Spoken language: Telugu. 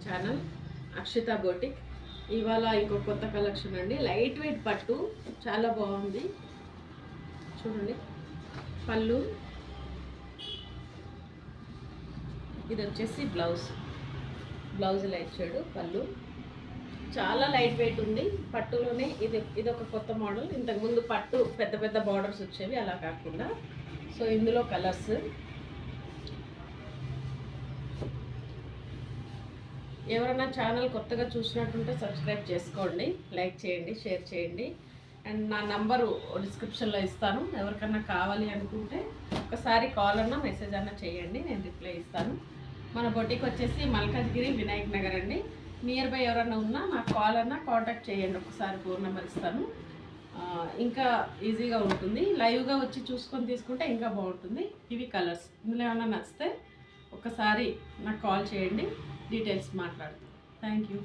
Channel Akshita boutique. ఇవాళ ఇంకో కొత్త కలెక్షన్ అండి. లైట్ వెయిట్ పట్టు చాలా బాగుంది. చూడండి, పళ్ళు, ఇది వచ్చేసి బ్లౌజ్ ఇలా ఇచ్చాడు. పళ్ళు చాలా లైట్ వెయిట్ ఉంది. పట్టులోనే ఇది ఒక కొత్త మోడల్. ఇంతకుముందు పట్టు పెద్ద పెద్ద బార్డర్స్ వచ్చేవి, అలా కాకుండా. సో ఇందులో కలర్స్. ఎవరైనా ఛానల్ కొత్తగా చూసినట్టుంటే సబ్స్క్రైబ్ చేసుకోండి, లైక్ చేయండి, షేర్ చేయండి. అండ్ నా నంబరు డిస్క్రిప్షన్లో ఇస్తాను. ఎవరికన్నా కావాలి అనుకుంటే ఒకసారి కాల్ అన్నా మెసేజ్ అన్నా చేయండి, నేను రిప్లై ఇస్తాను. మన బొటిక్ వచ్చేసి మల్కాజ్గిరి వినాయక్ నగర్ అండి. నియర్ బై ఎవరైనా ఉన్నా నాకు కాల్ అన్నా కాంటాక్ట్ చేయండి. ఒకసారి ఫోన్ నెంబర్ ఇస్తాను. ఇంకా ఈజీగా ఉంటుంది. లైవ్గా వచ్చి చూసుకొని తీసుకుంటే ఇంకా బాగుంటుంది. ఇవి కలర్స్. ఇందులో ఏమైనా నచ్చితే ఒకసారి నాకు కాల్ చేయండి, డీటెయిల్స్ మాట్లాడతాను. Thank you.